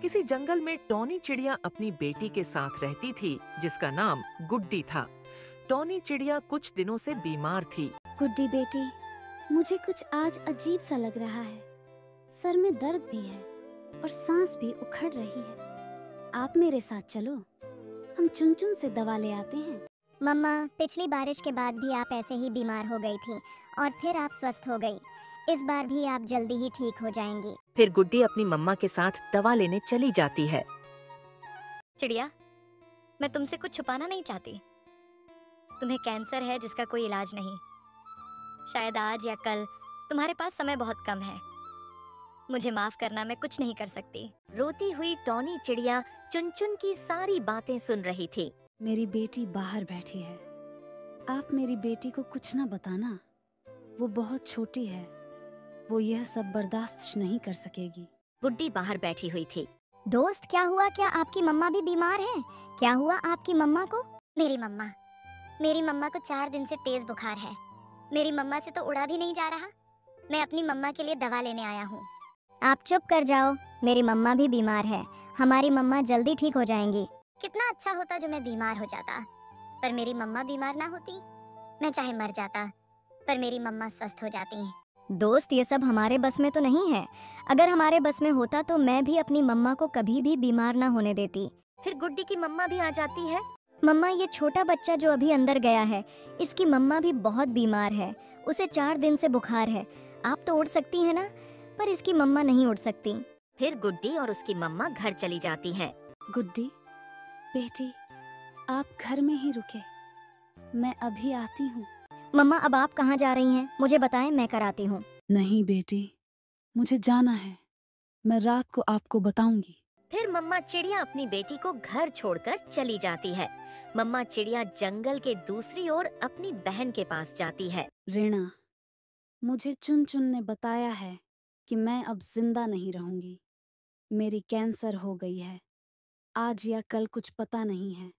किसी जंगल में टॉनी चिड़िया अपनी बेटी के साथ रहती थी, जिसका नाम गुड्डी था। टॉनी चिड़िया कुछ दिनों से बीमार थी। गुड्डी बेटी, मुझे कुछ आज अजीब सा लग रहा है। सर में दर्द भी है और सांस भी उखड़ रही है। आप मेरे साथ चलो, हम चुन-चुन से दवा ले आते हैं। मम्मा, पिछली बारिश के बाद भी आप ऐसे ही बीमार हो गई थी और फिर आप स्वस्थ हो गई। इस बार भी आप जल्दी ही ठीक हो जाएंगी। फिर गुड्डी अपनी मम्मा के साथ दवा लेने चली जाती है। चिड़िया, मैं तुमसे कुछ छुपाना नहीं चाहती। तुम्हें कैंसर है जिसका कोई इलाज नहीं। शायद आज या कल, तुम्हारे पास समय बहुत कम है। मुझे माफ करना, मैं कुछ नहीं कर सकती। रोती हुई टॉनी चिड़िया चुन-चुन की सारी बातें सुन रही थी। मेरी बेटी बाहर बैठी है। आप मेरी बेटी को कुछ ना बताना, वो बहुत छोटी है, वो यह सब बर्दाश्त नहीं कर सकेगी। गुड्डी बाहर बैठी हुई थी। दोस्त, क्या हुआ? क्या आपकी मम्मा भी बीमार है? क्या हुआ आपकी मम्मा को? मेरी मम्मा को 4 दिन से तेज बुखार है। मेरी मम्मा से तो उड़ा भी नहीं जा रहा। मैं अपनी मम्मा के लिए दवा लेने आया हूँ। आप चुप कर जाओ, मेरी मम्मा भी बीमार है। हमारी मम्मा जल्दी ठीक हो जाएंगी। कितना अच्छा होता जो मैं बीमार हो जाता, पर मेरी मम्मा बीमार ना होती। मैं चाहे मर जाता, पर मेरी मम्मा स्वस्थ हो जाती। दोस्त, ये सब हमारे बस में तो नहीं है। अगर हमारे बस में होता तो मैं भी अपनी मम्मा को कभी भी बीमार ना होने देती। फिर गुड्डी की मम्मा भी आ जाती है। मम्मा, ये छोटा बच्चा जो अभी अंदर गया है, इसकी मम्मा भी बहुत बीमार है। उसे 4 दिन से बुखार है। आप तो उड़ सकती हैं ना, पर इसकी मम्मा नहीं उड़ सकती। फिर गुड्डी और उसकी मम्मा घर चली जाती हैं। गुड्डी बेटी, आप घर में ही रुके, मैं अभी आती हूँ। मम्मा, अब आप कहाँ जा रही हैं? मुझे बताएं, मैं कराती हूँ। नहीं बेटी, मुझे जाना है। मैं रात को आपको बताऊंगी। फिर मम्मा चिड़िया अपनी बेटी को घर छोड़कर चली जाती है। मम्मा चिड़िया जंगल के दूसरी ओर अपनी बहन के पास जाती है। रीना, मुझे चुन-चुन ने बताया है कि मैं अब जिंदा नहीं रहूंगी। मेरी कैंसर हो गई है। आज या कल कुछ पता नहीं है।